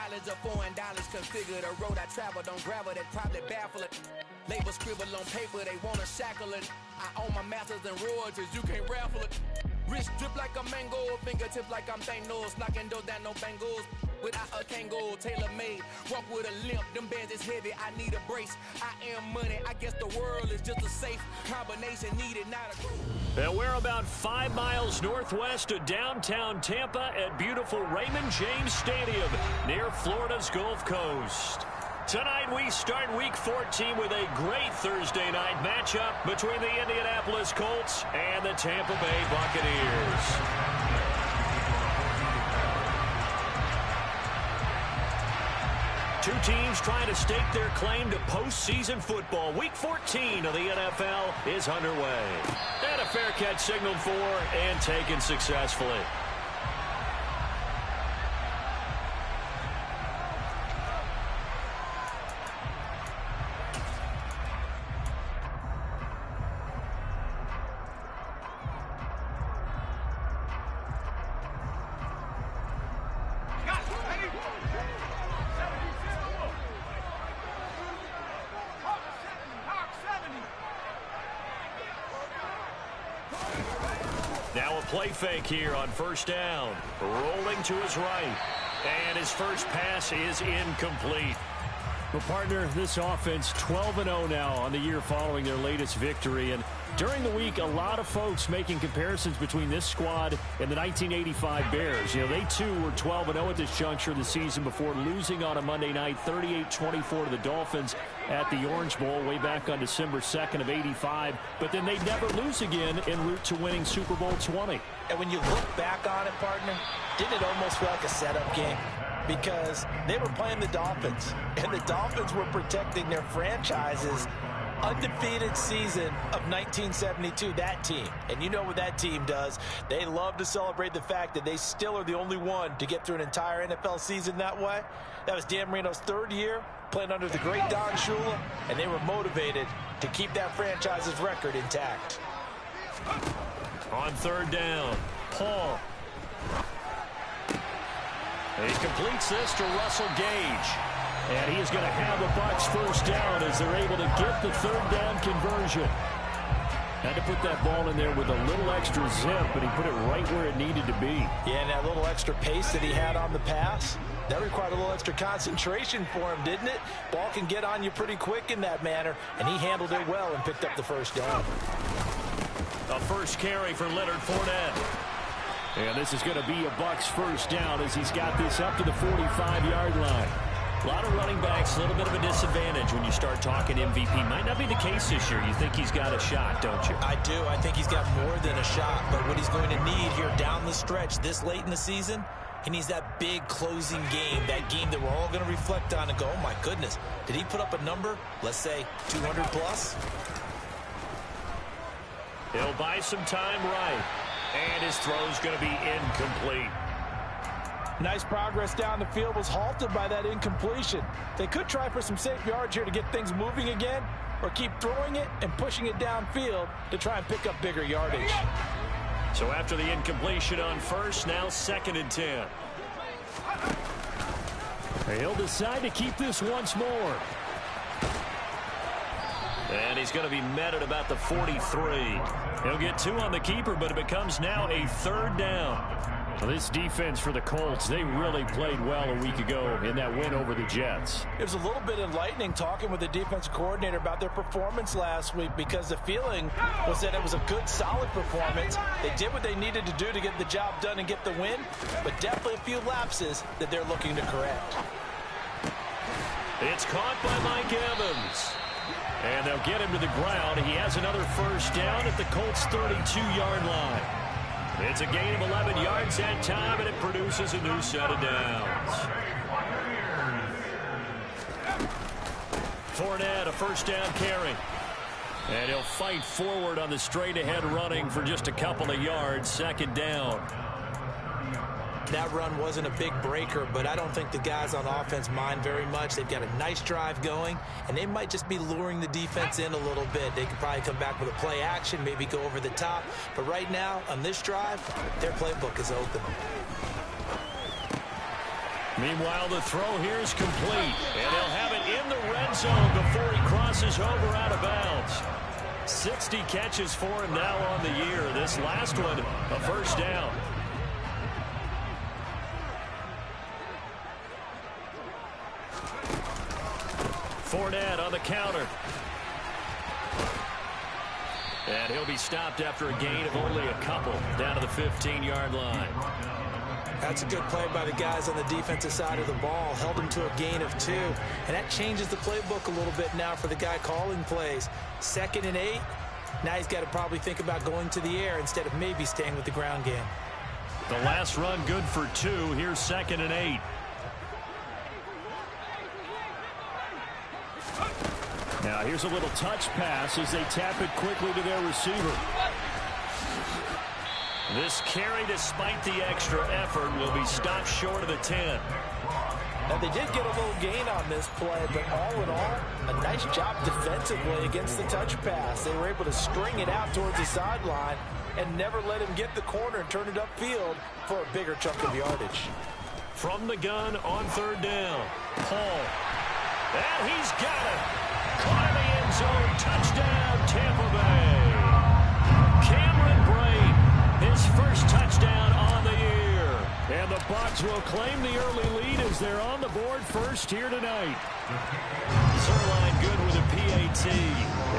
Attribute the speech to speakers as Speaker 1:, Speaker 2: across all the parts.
Speaker 1: mileage of $4 configure the road I travel. Don't gravel that probably baffle it. Label scribble on paper, they wanna shackle it. I own my masters and royalties, you can't raffle it. Wrist drip like a mango, fingertips like I'm Thanos, knocking doors down, no bangles. Without a Kango, tailor-made, walk with a limp, them bands is heavy, I need a brace. I am money, I guess the world is just a safe combination needed, not a...
Speaker 2: And we're about 5 miles northwest of downtown Tampa at beautiful Raymond James Stadium near Florida's Gulf Coast. Tonight we start Week 14 with a great Thursday night matchup between the Indianapolis Colts and the Tampa Bay Buccaneers. Two teams trying to stake their claim to postseason football. Week 14 of the NFL is underway. And a fair catch signaled for and taken successfully. Now a play fake here on first down. Rolling to his right. And his first pass is incomplete.
Speaker 3: Well, partner, this offense 12-0 now on the year following their latest victory. And during the week, a lot of folks making comparisons between this squad and the 1985 Bears. You know, they too were 12-0 at this juncture of the season before losing on a Monday night 38-24 to the Dolphins at the Orange Bowl way back on December 2nd of '85. But then they never lose again en route to winning Super Bowl 20.
Speaker 4: And when you look back on it, partner, didn't it almost feel like a setup game? Because they were playing the Dolphins, and the Dolphins were protecting their franchise's undefeated season of 1972, that team. And you know what that team does. They love to celebrate the fact that they still are the only one to get through an entire NFL season that way. That was Dan Marino's third year playing under the great Don Shula, and they were motivated to keep that franchise's record intact.
Speaker 2: On third down, Paul. He completes this to Russell Gage. And he is going to have the Bucs first down as they're able to get the third down conversion. Had to put that ball in there with a little extra zip, but he put it right where it needed to be.
Speaker 4: Yeah, and that little extra pace that he had on the pass, that required a little extra concentration for him, didn't it? Ball can get on you pretty quick in that manner, and he handled it well and picked up the first down.
Speaker 2: A first carry for Leonard Fournette.
Speaker 3: And this is going to be a Bucs first down as he's got this up to the 45-yard line.
Speaker 2: A lot of running backs, a little bit of a disadvantage when you start talking MVP. Might not be the case this year. You think he's got a shot, don't you?
Speaker 4: I do. I think he's got more than a shot. But what he's going to need here down the stretch this late in the season, he needs that big closing game, that game that we're all going to reflect on and go, oh, my goodness, did he put up a number, let's say, 200 plus?
Speaker 2: He'll buy some time right. And his throw's going to be incomplete.
Speaker 4: Nice progress down the field was halted by that incompletion. They could try for some safe yards here to get things moving again, or keep throwing it and pushing it downfield to try and pick up bigger yardage.
Speaker 2: So after the incompletion on first, now 2nd and 10.
Speaker 3: He'll decide to keep this once more.
Speaker 2: And he's going to be met at about the 43. He'll get 2 on the keeper, but it becomes now a third down.
Speaker 3: Well, this defense for the Colts, they really played well a week ago in that win over the Jets.
Speaker 4: It was a little bit enlightening talking with the defensive coordinator about their performance last week, because the feeling was that it was a good, solid performance. They did what they needed to do to get the job done and get the win, but definitely a few lapses that they're looking to correct.
Speaker 2: It's caught by Mike Evans. And they'll get him to the ground. He has another first down at the Colts' 32-yard line. It's a gain of 11 yards that time, and it produces a new set of downs. Fournette, a first down carry. And he'll fight forward on the straight-ahead running for just a couple of yards. 2nd down.
Speaker 4: That run wasn't a big breaker, but I don't think the guys on offense mind very much. They've got a nice drive going, and they might just be luring the defense in a little bit. They could probably come back with a play action, maybe go over the top. But right now, on this drive, their playbook is open.
Speaker 2: Meanwhile, the throw here is complete, and they'll have it in the red zone before he crosses over out of bounds. 60 catches for him now on the year. This last one, a first down. Fournette on the counter. And he'll be stopped after a gain of only a couple down to the 15-yard line.
Speaker 4: That's a good play by the guys on the defensive side of the ball. Held him to a gain of 2. And that changes the playbook a little bit now for the guy calling plays. 2nd and 8. Now he's got to probably think about going to the air instead of maybe staying with the ground game.
Speaker 2: The last run good for 2. Here's 2nd and 8. Now here's a little touch pass as they tap it quickly to their receiver. This carry, despite the extra effort, will be stopped short of the 10.
Speaker 4: Now, they did get a little gain on this play, but all in all, a nice job defensively against the touch pass. They were able to string it out towards the sideline and never let him get the corner and turn it upfield for a bigger chunk of yardage.
Speaker 2: From the gun on 3rd down, Paul. And he's got it. Caught in the end zone. Touchdown, Tampa Bay. Cameron Brate, his first touchdown on the year. And the Bucs will claim the early lead as they're on the board first here tonight. Zerline good with a PAT.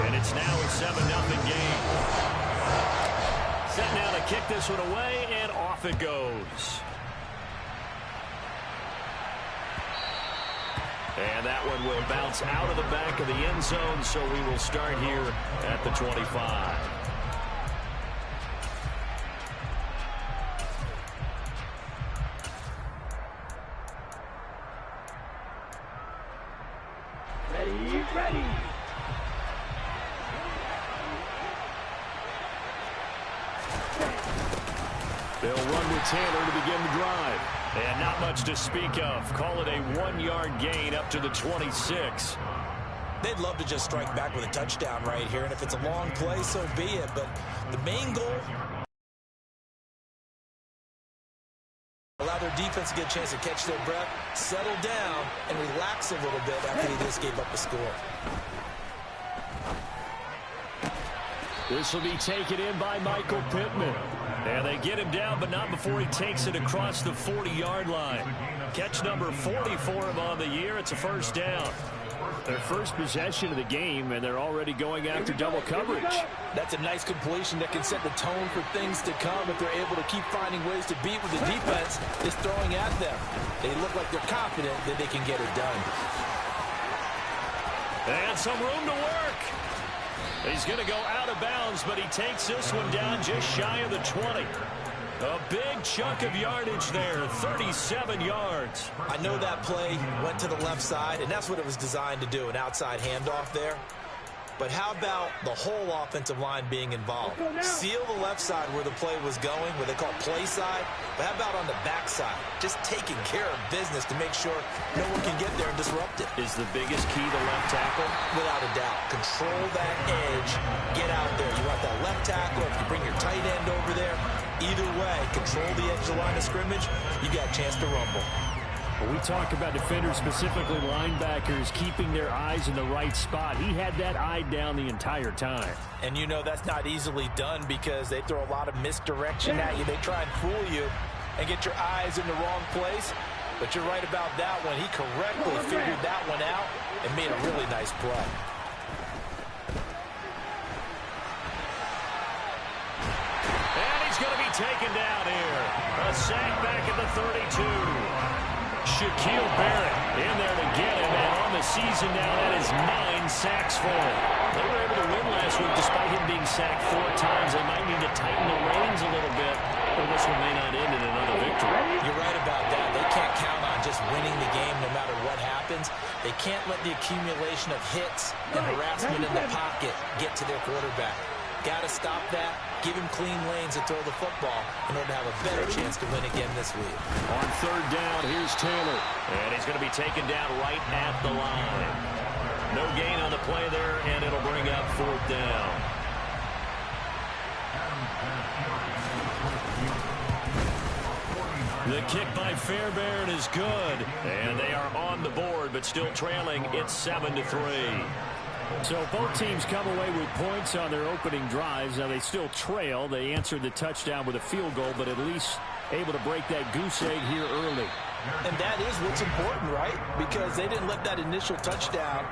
Speaker 2: And it's now a 7-0 game. Set now to kick this one away, and off it goes. And that one will bounce out of the back of the end zone, so we will start here at the 25.
Speaker 5: Ready.
Speaker 2: They'll run with Taylor to begin the drive. And not much to speak of. Call it a 1-yard gain up to the 26.
Speaker 4: They'd love to just strike back with a touchdown right here, and if it's a long play, so be it. But the main goal, allow their defense to get a chance to catch their breath, settle down, and relax a little bit after they just gave up a score.
Speaker 3: This will be taken in by Michael Pittman.
Speaker 2: And they get him down, but not before he takes it across the 40-yard line. Catch number 40 for him on the year. It's a first down.
Speaker 3: Their first possession of the game, and they're already going after double coverage.
Speaker 4: That's a nice completion that can set the tone for things to come if they're able to keep finding ways to beat what the defense is throwing at them. They look like they're confident that they can get it done.
Speaker 2: And some room to work. He's going to go out of bounds, but he takes this one down just shy of the 20. A big chunk of yardage there, 37 yards.
Speaker 4: I know that play went to the left side, and that's what it was designed to do, an outside handoff there. But how about the whole offensive line being involved? Seal the left side where the play was going, what they call play side. But how about on the back side? Just taking care of business to make sure no one can get there and disrupt it.
Speaker 2: Is the biggest key to left tackle?
Speaker 4: Without a doubt. Control that edge. Get out there. You want that left tackle. If you bring your tight end over there, either way, control the edge of the line of scrimmage, you got a chance to rumble.
Speaker 3: When we talk about defenders, specifically linebackers, keeping their eyes in the right spot. He had that eye down the entire time.
Speaker 4: And you know that's not easily done because they throw a lot of misdirection at you. They try and fool you and get your eyes in the wrong place. But you're right about that one. He correctly figured that one out and made a really nice play.
Speaker 2: And he's going to be taken down here. A sack back at the 32. Shaquille Barrett in there to get him, and on the season now, that is 9 sacks for him. They were able to win last week despite him being sacked 4 times. They might need to tighten the reins a little bit, or this one may not end in another victory.
Speaker 4: You're right about that. They can't count on just winning the game no matter what happens. They can't let the accumulation of hits and harassment in the pocket get to their quarterback. Got to stop that, give him clean lanes to throw the football in order to have a better chance to win again this week.
Speaker 2: On 3rd down, here's Taylor. And he's going to be taken down right at the line. No gain on the play there, and it'll bring up 4th down. The kick by Fairbairn is good. And they are on the board, but still trailing. It's 7-3.
Speaker 3: So both teams come away with points on their opening drives. Now they still trail. They answered the touchdown with a field goal, but at least able to break that goose egg here early.
Speaker 4: And that is what's important, right? Because they didn't let that initial touchdown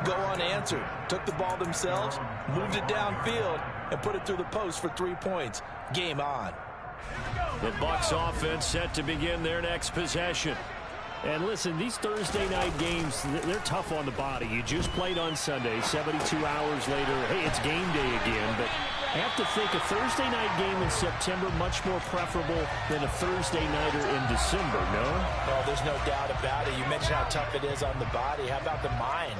Speaker 4: go unanswered. Took the ball themselves, moved it downfield, and put it through the post for 3 points. Game on.
Speaker 2: The Bucs offense set to begin their next possession.
Speaker 3: And listen, these Thursday night games, they're tough on the body. You just played on Sunday, 72 hours later. Hey, it's game day again. But I have to think a Thursday night game in September much more preferable than a Thursday nighter in December, no?
Speaker 4: Well, there's no doubt about it. You mentioned how tough it is on the body. How about the mind?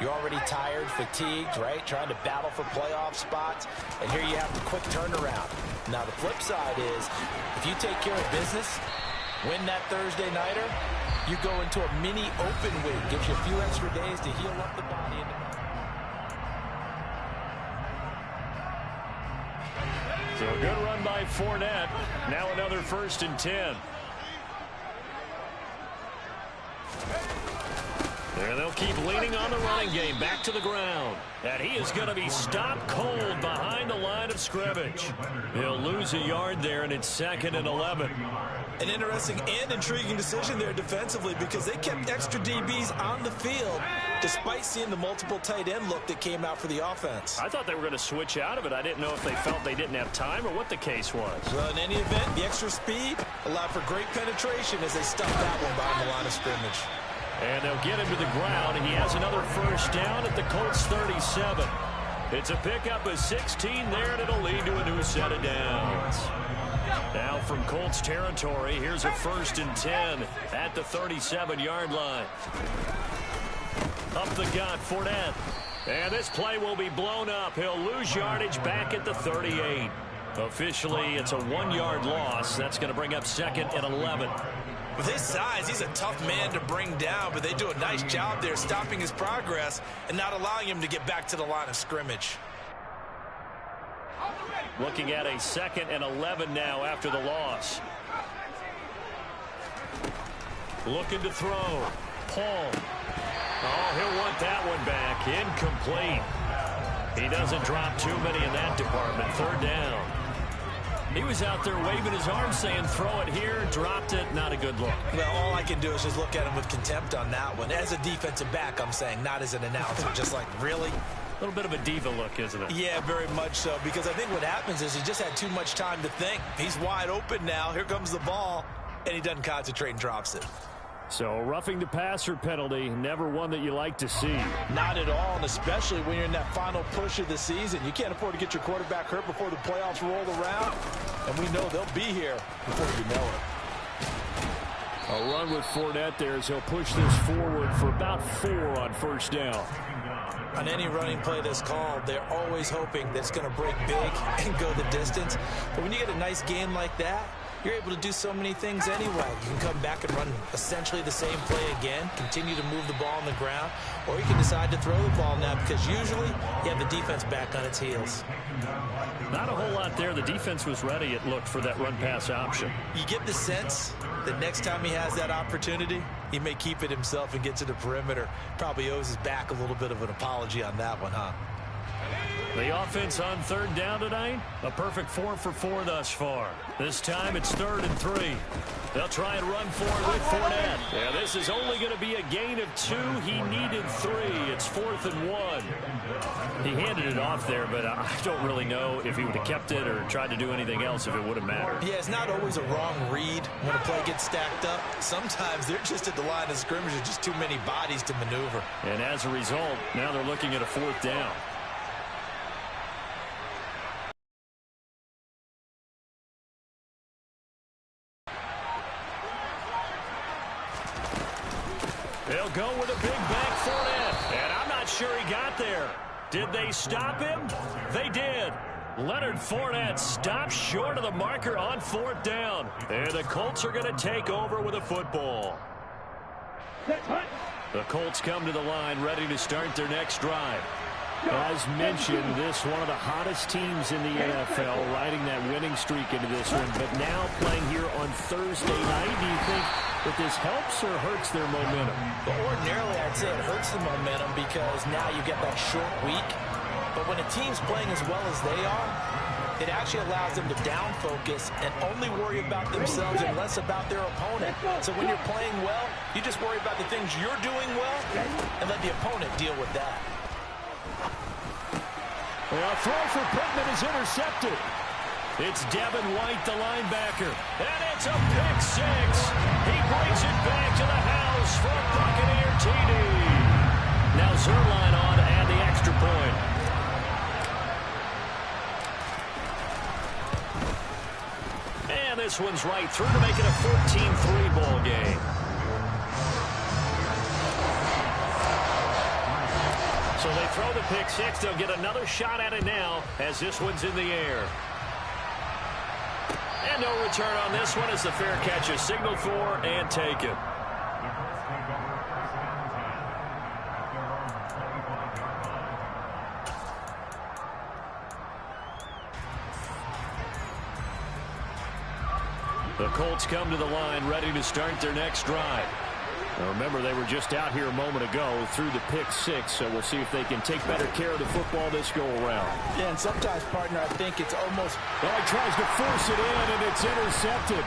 Speaker 4: You're already tired, fatigued, right? Trying to battle for playoff spots. And here you have the quick turnaround. Now, the flip side is, if you take care of business, win that Thursday nighter, you go into a mini open week. Gives you a few extra days to heal up the body.
Speaker 2: So a good run by Fournette. Now another 1st and 10. There they'll keep leaning on the running game. Back to the ground. And he is going to be stopped cold behind the line of scrimmage. He'll lose a yard there, and it's 2nd and 11.
Speaker 4: An interesting and intriguing decision there defensively because they kept extra DBs on the field despite seeing the multiple tight end look that came out for the offense.
Speaker 2: I thought they were going to switch out of it. I didn't know if they felt they didn't have time or what the case was.
Speaker 4: Well, in any event, the extra speed allowed for great penetration as they stuffed that one behind the line of scrimmage.
Speaker 2: And they'll get him to the ground, and he has another 1st down at the Colts 37. It's a pickup of 16 there, and it'll lead to a new set of downs. Now from Colts territory, here's a 1st and 10 at the 37-yard line. Up the gut, Fournette. And this play will be blown up. He'll lose yardage back at the 38. Officially, it's a 1-yard loss. That's going to bring up 2nd and 11.
Speaker 4: With his size, he's a tough man to bring down, but they do a nice job there stopping his progress and not allowing him to get back to the line of scrimmage.
Speaker 2: Looking at a 2nd and 11 now after the loss. Looking to throw. Paul. Oh, he'll want that one back. Incomplete. He doesn't drop too many in that department. 3rd down. He was out there waving his arm saying, throw it here, dropped it, not a good look.
Speaker 4: Well, all I can do is just look at him with contempt on that one. As a defensive back, I'm saying, not as an announcer. Just like, really?
Speaker 2: A little bit of a diva look, isn't it?
Speaker 4: Yeah, very much so, because I think what happens is he just had too much time to think. He's wide open now. Here comes the ball, and he doesn't concentrate and drops it.
Speaker 3: So roughing the passer penalty, never one that you like to see.
Speaker 4: Not at all, and especially when you're in that final push of the season. You can't afford to get your quarterback hurt before the playoffs roll around, and we know they'll be here before you know it.
Speaker 3: A run with Fournette there as he'll push this forward for about 4 on 1st down.
Speaker 4: On any running play that's called, they're always hoping that it's going to break big and go the distance. But when you get a nice game like that, you're able to do so many things anyway. You can come back and run essentially the same play again, continue to move the ball on the ground, or you can decide to throw the ball now because usually you have the defense back on its heels.
Speaker 2: Not a whole lot there. The defense was ready, it looked, for that run-pass option.
Speaker 4: You get the sense that next time he has that opportunity, he may keep it himself and get to the perimeter. Probably owes his back a little bit of an apology on that one, huh?
Speaker 2: The offense on 3rd down tonight, a perfect 4 for 4 thus far. This time it's 3rd and 3. They'll try and run for it with Fournette. Yeah, this is only going to be a gain of 2. He needed 3. It's 4th and 1. He handed it off there, but I don't really know if he would have kept it or tried to do anything else if it would have mattered.
Speaker 4: Yeah, it's not always a wrong read when a play gets stacked up. Sometimes they're just at the line of scrimmage with just too many bodies to maneuver.
Speaker 2: And as a result, now they're looking at a 4th down. They'll go with a big bank Fournette, and I'm not sure he got there. Did they stop him? They did. Leonard Fournette stopped short of the marker on 4th down. And the Colts are going to take over with a football. The Colts come to the line ready to start their next drive.
Speaker 3: As mentioned, this one of the hottest teams in the NFL, riding that winning streak into this one, but now playing here on Thursday night. Do you think that this helps or hurts their momentum?
Speaker 4: Well, ordinarily, I'd say it hurts the momentum because now you get that short week. But when a team's playing as well as they are, it actually allows them to down focus and only worry about themselves and less about their opponent. So when you're playing well, you just worry about the things you're doing well and let the opponent deal with that.
Speaker 3: Well, a throw for Pittman is intercepted. It's Devin White, the linebacker. And it's a pick six. He brings it back to the house for a Buccaneer TD. Now Zerline on to add the extra point. And this one's right through to make it a 14-3 ball game. So they throw the pick six. They'll get another shot at it now as this one's in the air. And no return on this one as the fair catch is signaled for and taken. The Colts come to the line ready to start their next drive. Now remember, they were just out here a moment ago through the pick six, so we'll see if they can take better care of the football this go-around.
Speaker 4: Yeah, and sometimes, partner, I think it's almost...
Speaker 3: Well, he tries to force it in, and it's intercepted.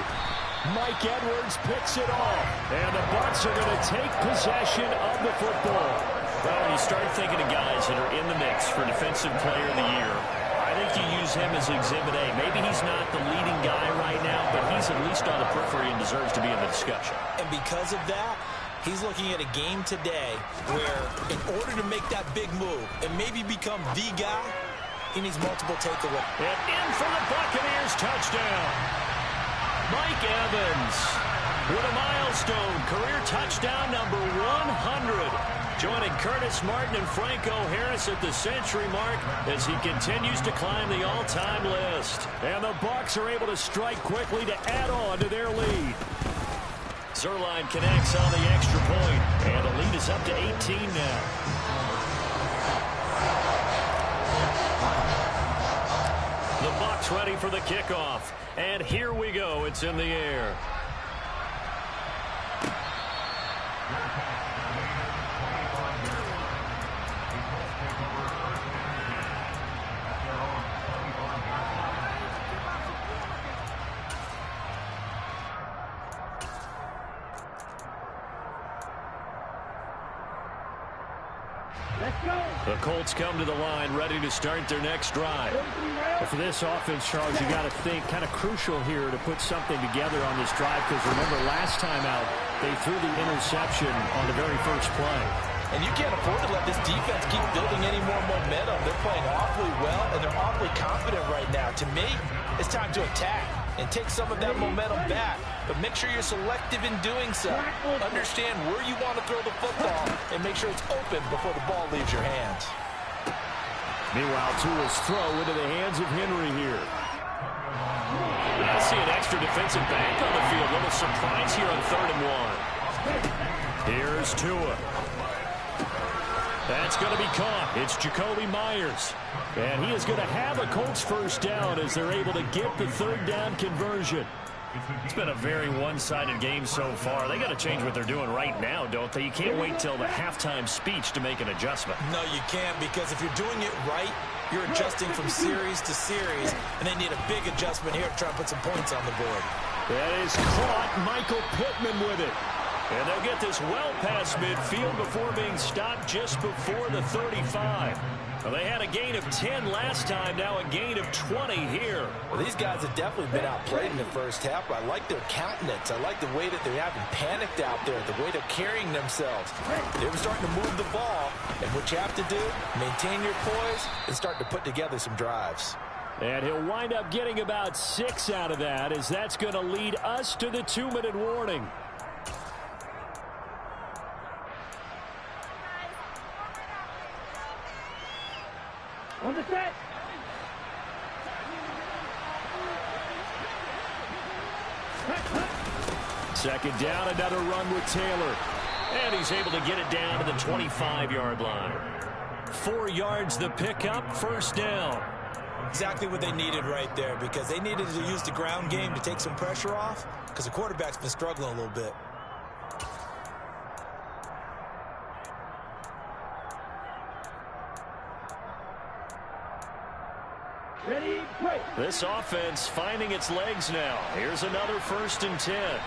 Speaker 3: Mike Edwards picks it off, and the Bucs are going to take possession of the football.
Speaker 2: Well, when you start thinking of guys that are in the mix for Defensive Player of the Year, I think you use him as Exhibit A. Maybe he's not the leading guy right now, but he's at least on the periphery and deserves to be in the discussion.
Speaker 4: And because of that, he's looking at a game today where in order to make that big move and maybe become the guy, he needs multiple takeaways.
Speaker 3: And in for the Buccaneers, touchdown. Mike Evans with a milestone career touchdown number 100. Joining Curtis Martin and Franco Harris at the century mark as he continues to climb the all-time list. And the Bucs are able to strike quickly to add on to their lead. Zerline connects on the extra point, and the lead is up to 18 now. The Bucs ready for the kickoff, and here we go. It's in the air. The Colts come to the line ready to start their next drive. But for this offense, Charles, you got to think kind of crucial here to put something together on this drive, because remember last time out they threw the interception on the very first play.
Speaker 4: And you can't afford to let this defense keep building any more momentum. They're playing awfully well, and they're awfully confident right now. To me, it's time to attack and take some of that momentum back. But make sure you're selective in doing so. Understand where you want to throw the football and make sure it's open before the ball leaves your hands.
Speaker 3: Meanwhile, Tua's throw into the hands of Henry here.
Speaker 2: I see an extra defensive back on the field. A little surprise here on 3rd and 1.
Speaker 3: Here's Tua. That's going to be caught. It's Jacoby Myers. And he is going to have a Colts first down as they're able to get the 3rd down conversion.
Speaker 2: It's been a very one-sided game so far. They got to change what they're doing right now, don't they? You can't wait till the halftime speech to make an adjustment.
Speaker 4: No, you can't, because if you're doing it right, you're adjusting from series to series, and they need a big adjustment here to try to put some points on the board.
Speaker 3: That is caught. Michael Pittman with it.
Speaker 2: And they'll get this well past midfield before being stopped just before the 35.
Speaker 3: Well, they had a gain of 10 last time, now a gain of 20 here.
Speaker 4: Well, these guys have definitely been outplayed in the first half, but I like their countenance. I like the way that they haven't panicked out there, the way they're carrying themselves. They're starting to move the ball, and what you have to do, maintain your poise and start to put together some drives.
Speaker 3: And he'll wind up getting about 6 out of that, as that's going to lead us to the 2-minute warning.
Speaker 5: On the set.
Speaker 3: Second down, another run with Taylor. And he's able to get it down to the 25-yard line.
Speaker 2: 4 yards the pickup, first down.
Speaker 4: Exactly what they needed right there, because they needed to use the ground game to take some pressure off, because the quarterback's been struggling a little bit.
Speaker 5: Ready, break.
Speaker 2: This offense finding its legs now. Here's another 1st and 10.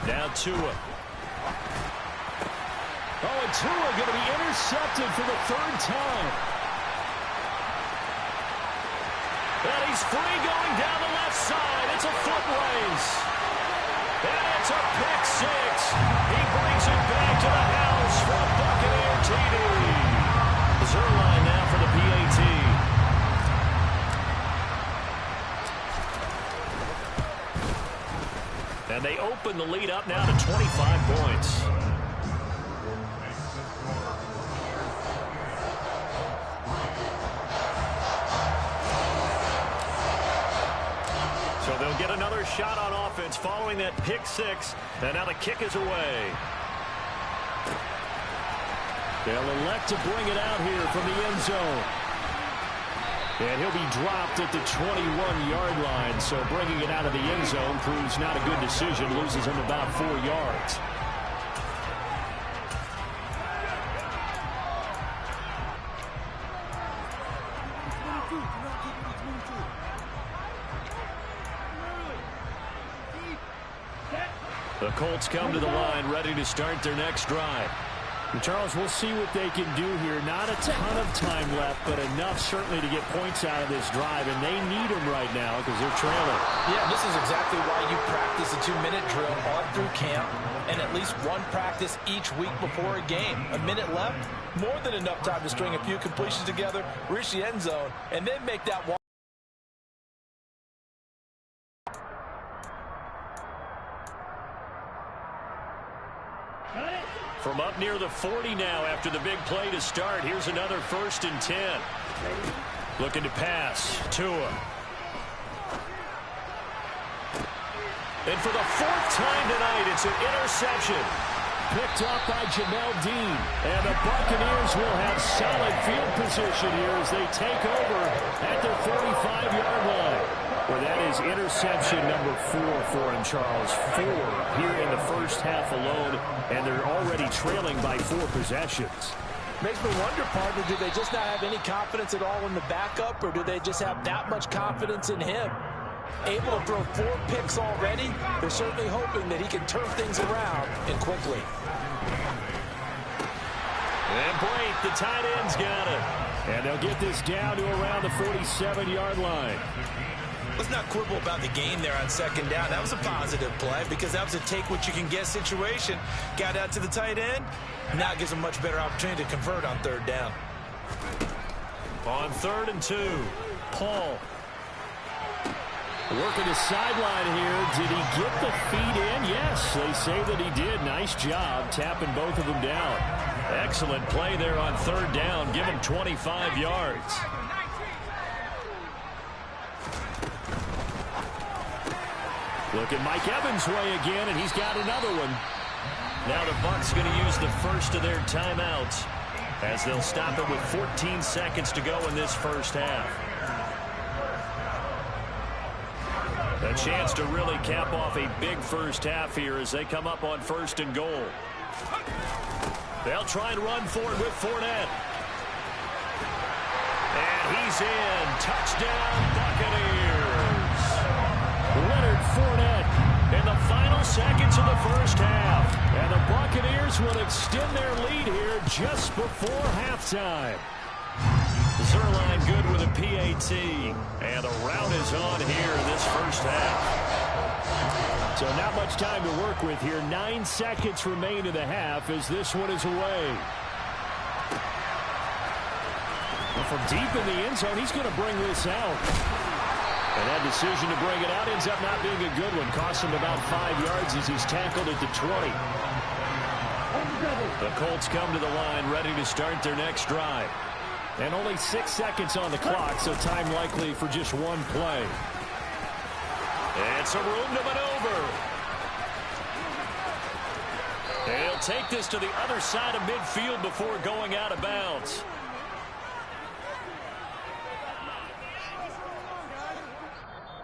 Speaker 2: Now Tua. Oh, and Tua going to be intercepted for the 3rd time. And he's free going down the left side. It's a foot race. And it's a pick 6. He brings it back to the house for a Buccaneer TD. Zerline now for the PAT. And they open the lead up now to 25 points. So they'll get another shot on offense following that pick 6. And now the kick is away. They'll elect to bring it out here from the end zone. And he'll be dropped at the 21-yard line. So bringing it out of the end zone proves not a good decision. Loses him about 4 yards. The Colts come to the line, ready to start their next drive.
Speaker 3: And Charles, we'll see what they can do here. Not a ton of time left, but enough certainly to get points out of this drive. And they need them right now because they're trailing.
Speaker 4: Yeah, this is exactly why you practice a 2-minute drill all through camp and at least one practice each week before a game. A minute left, more than enough time to string a few completions together, reach the end zone, and then make that one.
Speaker 2: From up near the 40 now after the big play to start. Here's another 1st and 10. Looking to pass. Tua. And for the 4th time tonight, it's an interception.
Speaker 3: Picked up by Jamel Dean. And the Buccaneers will have solid field position here as they take over at their 45-yard line. Well, that is interception number 4 for him, Charles. 4 here in the first half alone, and they're already trailing by 4 possessions.
Speaker 4: Makes me wonder, partner, do they just not have any confidence at all in the backup, or do they just have that much confidence in him? Able to throw 4 picks already, they're certainly hoping that he can turn things around and quickly.
Speaker 2: And Blake, the tight end's got it.
Speaker 3: And they'll get this down to around the 47-yard line.
Speaker 4: Let's not quibble about the gain there on 2nd down. That was a positive play because that was a take-what-you-can-get situation. Got out to the tight end. Now it gives them a much better opportunity to convert on 3rd down.
Speaker 2: On 3rd and 2, Paul.
Speaker 3: Working the sideline here. Did he get the feet in? Yes, they say that he did. Nice job tapping both of them down.
Speaker 2: Excellent play there on 3rd down. Give him 25 yards.
Speaker 3: Look at Mike Evans' way again, and he's got another one.
Speaker 2: Now the Bucs going to use the first of their timeouts as they'll stop it with 14 seconds to go in this first half. A chance to really cap off a big first half here as they come up on 1st and goal. They'll try and run for it with Fournette. And he's in. Touchdown, Buccaneers.
Speaker 3: Leonard Fournette in the final seconds of the first half. And the Buccaneers will extend their lead here just before halftime.
Speaker 2: Zerline good with a PAT. And the route is on here in this first half.
Speaker 3: So not much time to work with here. 9 seconds remain in the half as this one is away. Well, from deep in the end zone, he's going to bring this out. And that decision to bring it out ends up not being a good one. Costs him about 5 yards as he's tackled at the 20.
Speaker 2: The Colts come to the line ready to start their next drive.
Speaker 3: And only 6 seconds on the clock, so time likely for just one play.
Speaker 2: It's a room to maneuver. And he'll take this to the other side of midfield before going out of bounds.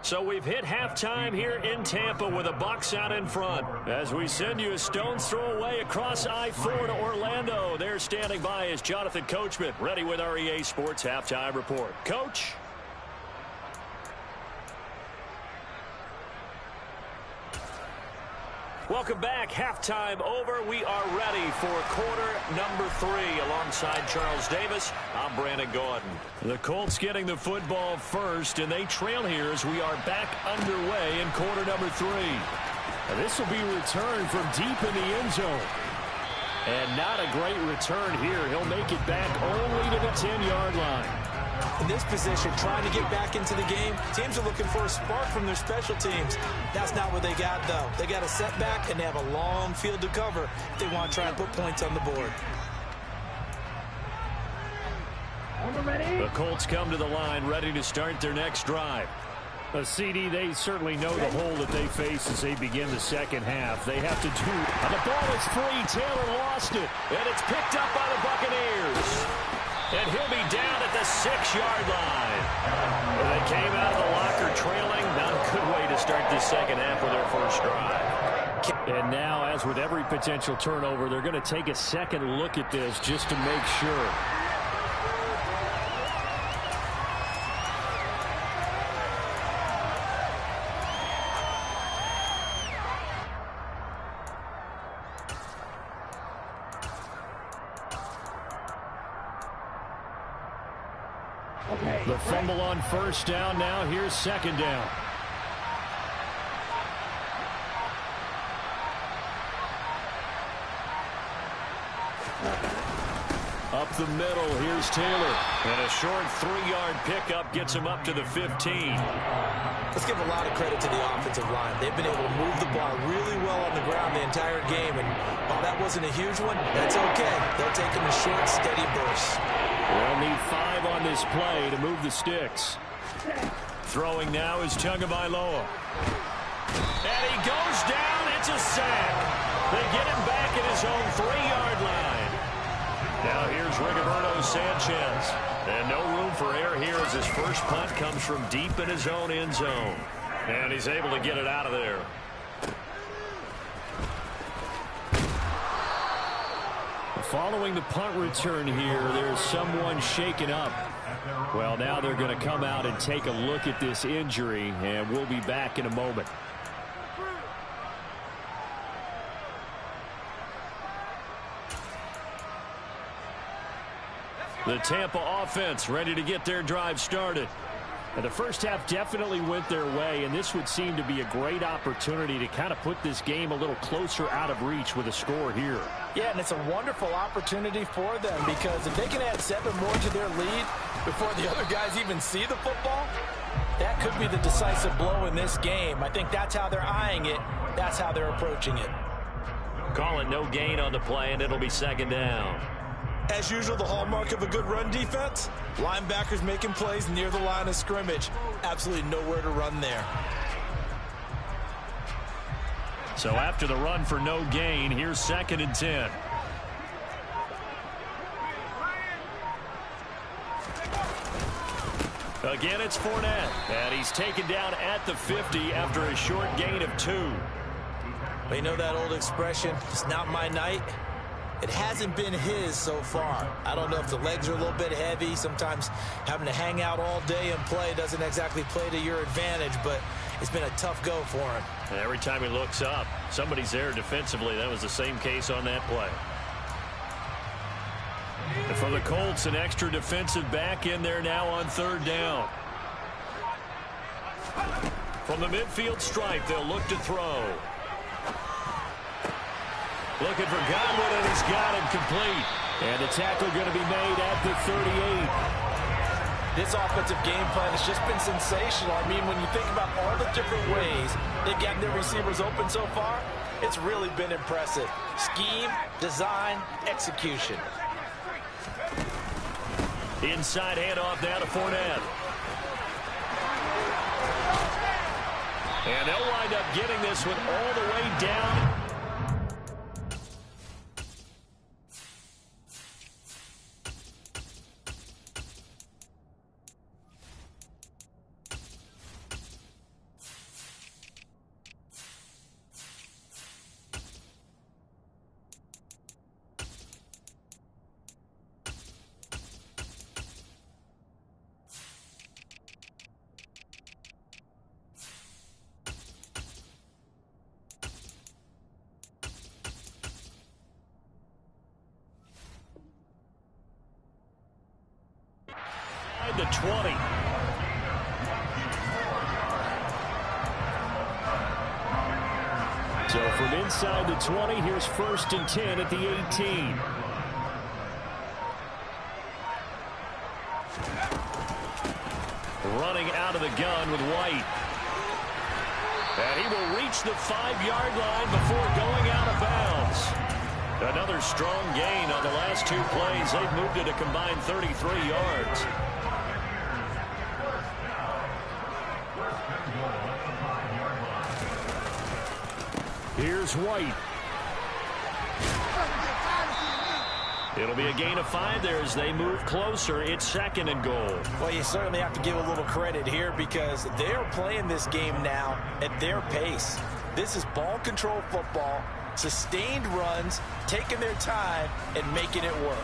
Speaker 2: So we've hit halftime here in Tampa with the Bucs out in front. As we send you a stone's throw away across I-4 to Orlando. There standing by is Jonathan Coachman, ready with our EA Sports Halftime Report. Coach? Welcome back. Halftime over. We are ready for quarter number 3. Alongside Charles Davis, I'm Brandon Gordon. The Colts getting the football first, and they trail here as we are back underway in quarter number 3.
Speaker 3: And this will be returned from deep in the end zone. And not a great return here. He'll make it back only to the 10-yard line.
Speaker 4: In this position, trying to get back into the game, teams are looking for a spark from their special teams. That's not what they got, though. They got a setback, and they have a long field to cover if they want to try and put points on the board.
Speaker 2: The Colts come to the line, ready to start their next drive.
Speaker 3: A CD, they certainly know the hole that they face as they begin the second half. They have to do. And the ball is free. Taylor lost it.
Speaker 2: And it's picked up by the Buccaneers. And he'll be down at the 6-yard line. And they came out of the locker trailing. Not a good way to start this second half with their first drive.
Speaker 3: And now, as with every potential turnover, they're going to take a second look at this just to make sure. The fumble on first down. Now here's second down. Up the middle, here's Taylor.
Speaker 2: And a short 3-yard pickup gets him up to the 15.
Speaker 4: Let's give a lot of credit to the offensive line. They've been able to move the ball really well on the ground the entire game. And while that wasn't a huge one, that's okay. They'll take them in short, steady bursts.
Speaker 3: They'll need 5 on this play to move the sticks.
Speaker 2: Throwing now is Tagovailoa. And he goes down. It's a sack. They get him back at his own 3-yard line. Now here's Rigoberto Sanchez. And no room for error here as his first punt comes from deep in his own end zone. And he's able to get it out of there.
Speaker 3: Following the punt return here, there's someone shaken up. Well, now they're going to come out and take a look at this injury, and we'll be back in a moment.
Speaker 2: The Tampa offense ready to get their drive started.
Speaker 3: And the first half definitely went their way, and this would seem to be a great opportunity to kind of put this game a little closer out of reach with a score here.
Speaker 4: Yeah, and it's a wonderful opportunity for them because if they can add 7 more to their lead before the other guys even see the football, that could be the decisive blow in this game. I think that's how they're eyeing it. That's how they're approaching it.
Speaker 2: Call it no gain on the play, and it'll be second down.
Speaker 4: As usual, the hallmark of a good run defense, linebackers making plays near the line of scrimmage. Absolutely nowhere to run there.
Speaker 2: So after the run for no gain, here's 2nd and 10. Again, it's Fournette. And he's taken down at the 50 after a short gain of 2.
Speaker 4: Well, you know that old expression, it's not my night. It hasn't been his so far. I don't know if the legs are a little bit heavy. Sometimes having to hang out all day and play doesn't exactly play to your advantage, but it's been a tough go for him.
Speaker 2: And every time he looks up, somebody's there defensively. That was the same case on that play. And for the Colts, an extra defensive back in there now on 3rd down. From the midfield stripe, they'll look to throw. Looking for Godwin, and he's got him complete.
Speaker 3: And the tackle going to be made at the 38.
Speaker 4: This offensive game plan has just been sensational. I mean, when you think about all the different ways they've gotten their receivers open so far, it's really been impressive. Scheme, design, execution.
Speaker 2: Inside handoff now to Fournette. And they'll wind up getting this one all the way down The 20.
Speaker 3: So from inside the 20, here's 1st and 10 at the 18. Running out of the gun with White. And he will reach the 5-yard line before going out of bounds. Another strong gain on the last 2 plays. They've moved it a combined 33 yards. Here's White. It'll be a gain of 5 there as they move closer. It's 2nd and goal.
Speaker 4: Well, you certainly have to give a little credit here because they're playing this game now at their pace. This is ball control football, sustained runs, taking their time, and making it work.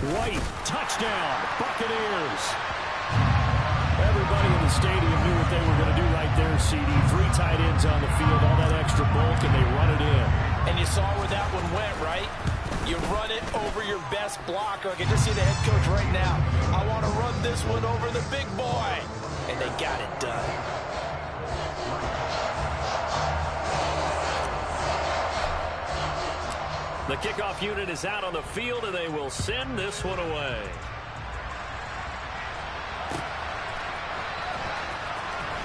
Speaker 3: White, touchdown, Buccaneers. Everybody in the stadium knew what they were going to do right there, CD. 3 tight ends on the field, all that extra bulk, and they run it in.
Speaker 4: And you saw where that one went, right? You run it over your best blocker. I can just see the head coach right now. I want to run this one over the big boy. And they got it done.
Speaker 2: The kickoff unit is out on the field, and they will send this one away.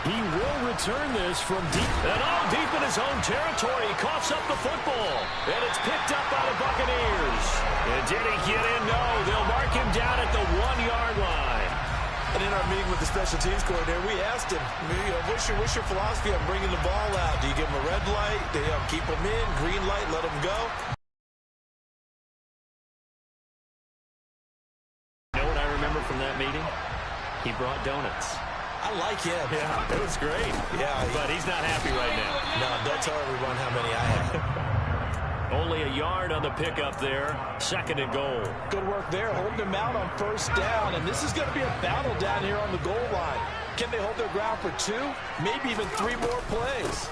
Speaker 3: He will return this from deep.
Speaker 2: And deep in his own territory. He coughs up the football. And it's picked up by the Buccaneers. And did he get in? No. They'll mark him down at the 1-yard line.
Speaker 6: And in our meeting with the special teams coordinator, we asked him, what's your philosophy on bringing the ball out? Do you give him a red light? Do you keep him in? Green light, let him go?
Speaker 2: From that meeting, he brought donuts.
Speaker 6: I like him.
Speaker 2: Yeah, it was great.
Speaker 6: Yeah,
Speaker 2: but he's not happy right now.
Speaker 6: No, don't tell everyone how many I have.
Speaker 2: Only a yard on the pickup there. 2nd and goal.
Speaker 4: Good work there, holding him out on 1st down, and this is going to be a battle down here on the goal line. Can they hold their ground for 2, maybe even 3 more plays?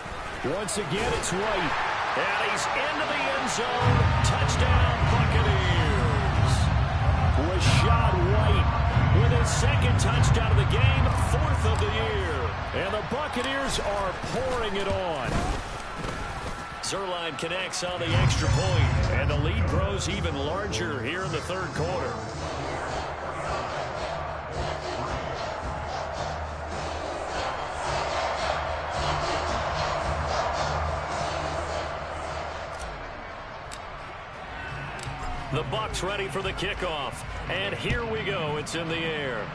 Speaker 3: Once again, it's White.
Speaker 2: And he's into the end zone. Touchdown, Buccaneers.
Speaker 3: Rashad White with his 2nd touchdown of the game, 4th of the year. And the Buccaneers are pouring it on.
Speaker 2: Zuerlein connects on the extra point, and the lead grows even larger here in the 3rd quarter. The Bucs ready for the kickoff. And here we go. It's in the air.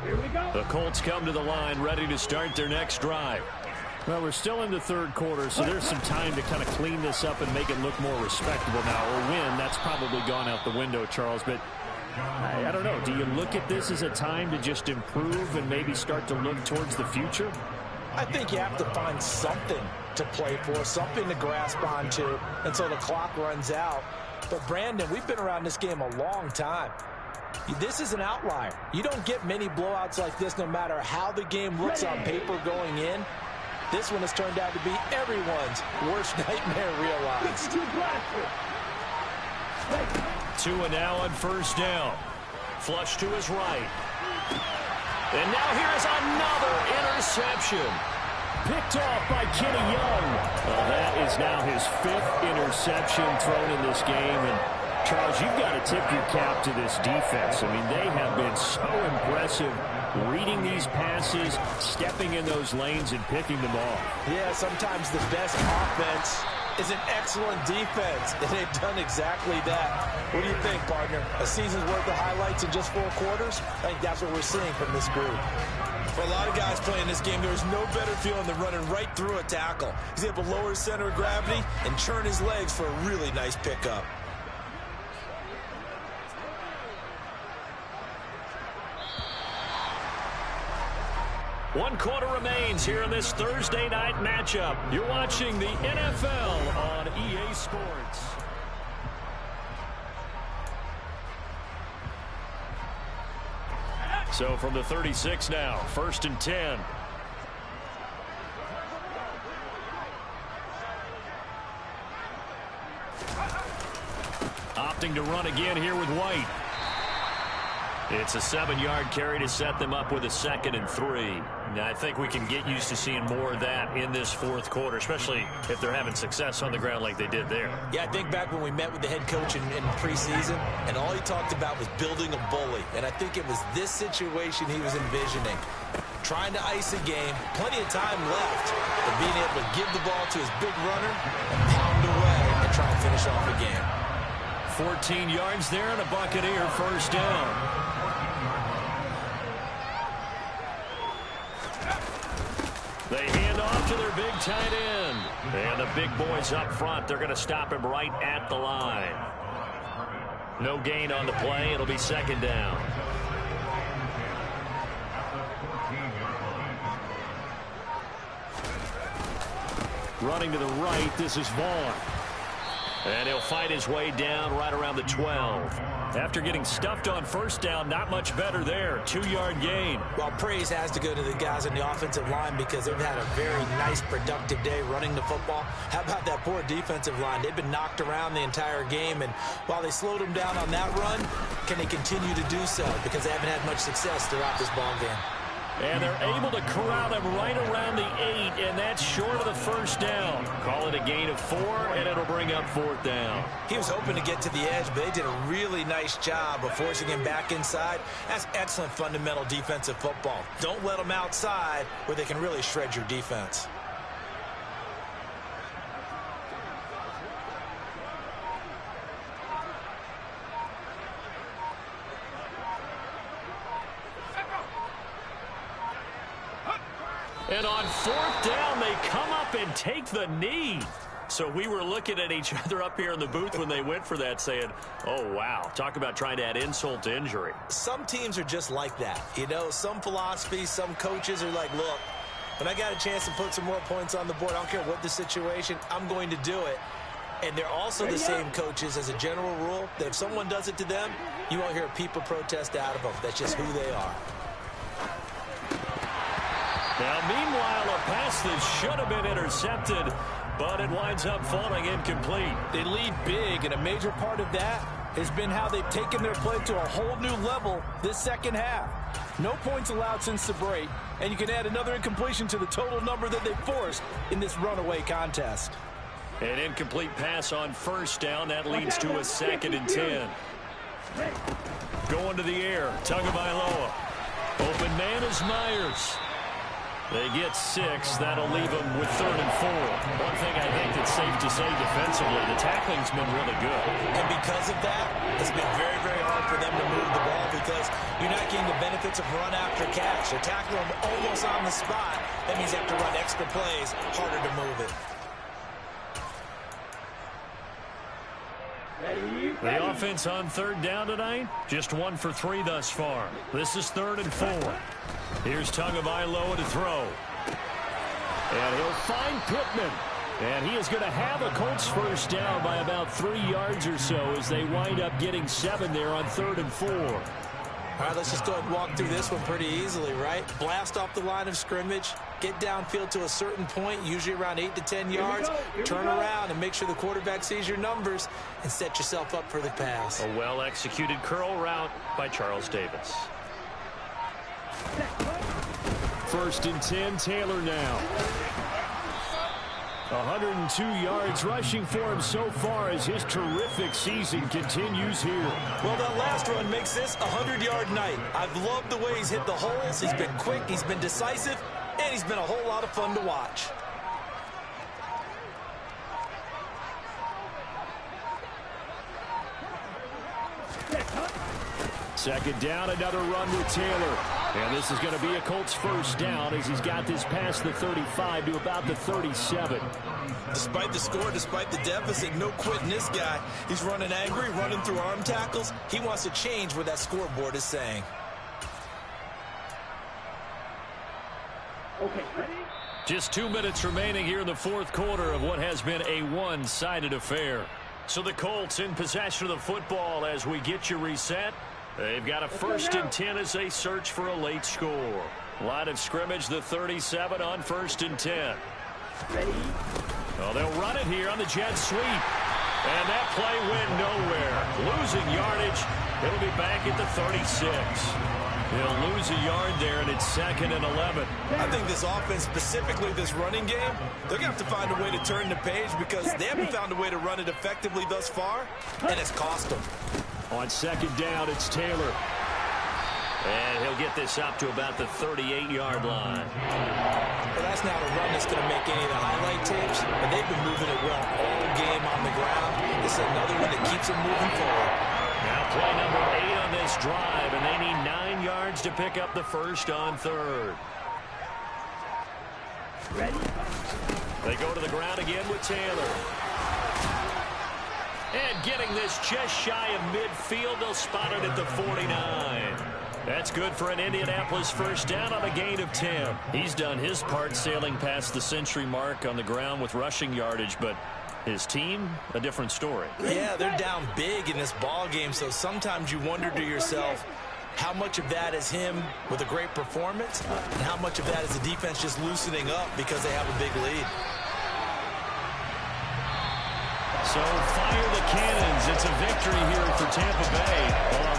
Speaker 5: Here we go.
Speaker 2: The Colts come to the line ready to start their next drive.
Speaker 3: Well, we're still in the 3rd quarter, so there's some time to kind of clean this up and make it look more respectable now. Or win, that's probably gone out the window, Charles. But I don't know. Do you look at this as a time to just improve and maybe start to look towards the future?
Speaker 4: I think you have to find something to play for, something to grasp onto until the clock runs out. But, Brandon, we've been around this game a long time. This is an outlier. You don't get many blowouts like this no matter how the game looks on paper going in. This one has turned out to be everyone's worst nightmare realized.
Speaker 2: 2 and now on 1st down. Flush to his right. And now here's another interception.
Speaker 3: Picked off by Kenny Young. Well, that is now his 5th interception thrown in this game. And Charles, you've got to tip your cap to this defense. I mean, they have been so impressive reading these passes, stepping in those lanes, and picking them off.
Speaker 4: Yeah, sometimes the best offense is an excellent defense, and they've done exactly that. What do you think, partner? A season's worth of highlights in just 4 quarters? I think that's what we're seeing from this group.
Speaker 6: For a lot of guys playing this game, there's no better feeling than running right through a tackle. He's able to lower his center of gravity and turn his legs for a really nice pickup.
Speaker 2: 1 quarter remains here in this Thursday night matchup. You're watching the NFL on EA Sports. So from the 36 now, 1st and 10. Opting to run again here with White. It's a 7-yard carry to set them up with a 2nd and 3. Now, I think we can get used to seeing more of that in this 4th quarter, especially if they're having success on the ground like they did there.
Speaker 4: Yeah, I think back when we met with the head coach in preseason, and all he talked about was building a bully. And I think it was this situation he was envisioning. Trying to ice a game, plenty of time left, but being able to give the ball to his big runner and pound away and try and finish off the game.
Speaker 2: 14 yards there and a Buccaneer 1st down. They hand off to their big tight end. And the big boys up front, they're going to stop him right at the line. No gain on the play. It'll be 2nd down. Running to the right, this is Vaughn. And he'll fight his way down right around the 12. After getting stuffed on 1st down, not much better there. 2-yard gain.
Speaker 4: Well, praise has to go to the guys on the offensive line because they've had a very nice, productive day running the football. How about that poor defensive line? They've been knocked around the entire game, and while they slowed them down on that run, can they continue to do so? Because they haven't had much success throughout this ball game.
Speaker 2: And they're able to corral him right around the 8, and that's short of the 1st down. Call it a gain of 4, and it'll bring up 4th down.
Speaker 4: He was hoping to get to the edge, but they did a really nice job of forcing him back inside. That's excellent fundamental defensive football. Don't let them outside where they can really shred your defense.
Speaker 2: And on 4th down, they come up and take the knee. So we were looking at each other up here in the booth when they went for that saying, oh, wow, talk about trying to add insult to injury.
Speaker 4: Some teams are just like that. You know, some philosophies, some coaches are like, look, when I got a chance to put some more points on the board, I don't care what the situation, I'm going to do it. And they're also the same coaches as a general rule that if someone does it to them, you won't hear a peep of protest out of them. That's just who they are.
Speaker 2: Now, meanwhile, a pass that should have been intercepted, but it winds up falling incomplete.
Speaker 7: They lead big, and a major part of that has been how they've taken their play to a whole new level this 2nd half. No points allowed since the break, and you can add another incompletion to the total number that they forced in this runaway contest.
Speaker 2: An incomplete pass on 1st down. That leads to a 2nd and 10. Going to the air, Tagovailoa. Open man is Myers. They get 6. That'll leave them with 3rd and 4. One thing I think that's safe to say defensively, the tackling's been really good.
Speaker 4: And because of that, it's been very, very hard for them to move the ball because you're not getting the benefits of run after catch. They're tackling them almost on the spot. That means they have to run extra plays, harder to move it.
Speaker 2: The offense on 3rd down tonight, just 1 for 3 thus far. This is 3rd and 4. Here's Tagovailoa to throw. And he'll find Pittman. And he is going to have a Colts 1st down by about 3 yards or so as they wind up getting 7 there on 3rd and 4.
Speaker 4: All right, let's just go ahead and walk through this one pretty easily, right? Blast off the line of scrimmage, get downfield to a certain point, usually around 8 to 10 yards, turn around and make sure the quarterback sees your numbers and set yourself up for the pass.
Speaker 2: A well-executed curl route by Charles Davis.
Speaker 3: 1st and 10, Taylor now. 102 yards rushing for him so far as his terrific season continues here.
Speaker 4: Well, that last run makes this a 100-yard night. I've loved the way he's hit the holes. He's been quick, he's been decisive, and he's been a whole lot of fun to watch.
Speaker 3: Second down, another run with Taylor. And this is going to be a Colts 1st down as he's got this past the 35 to about the 37.
Speaker 4: Despite the score, despite the deficit, no quitting this guy. He's running angry, running through arm tackles. He wants to change what that scoreboard is saying.
Speaker 5: Okay, ready?
Speaker 2: Just 2 minutes remaining here in the fourth quarter of what has been a one-sided affair. So the Colts in possession of the football as we get you reset. They've got a 1st and 10 as they search for a late score. Line of scrimmage, the 37 on 1st and 10.
Speaker 5: Ready?
Speaker 2: Oh, they'll run it here on the jet sweep. And that play went nowhere. Losing yardage. It'll be back at the 36. They'll lose a yard there, and it's 2nd and 11.
Speaker 6: I think this offense, specifically this running game, they're going to have to find a way to turn the page because they haven't found a way to run it effectively thus far, and it's cost them.
Speaker 2: On 2nd down, it's Taylor. And he'll get this up to about the 38-yard line.
Speaker 4: Well, that's not a run that's going to make any of the highlight tapes, but they've been moving it well all game on the ground. This is another one that keeps them moving forward.
Speaker 2: Now play number 8 on this drive, and they need 9 yards to pick up the 1st on 3rd.
Speaker 5: Ready?
Speaker 2: They go to the ground again with Taylor. And getting this just shy of midfield, they'll spot it at the 49. That's good for an Indianapolis 1st down on a gain of 10. He's done his part sailing past the century mark on the ground with rushing yardage, but his team, a different story.
Speaker 4: Yeah, they're down big in this ball game, so sometimes you wonder to yourself how much of that is him with a great performance and how much of that is the defense just loosening up because they have a big lead.
Speaker 2: So fire the cannons. It's a victory here for Tampa Bay. Well,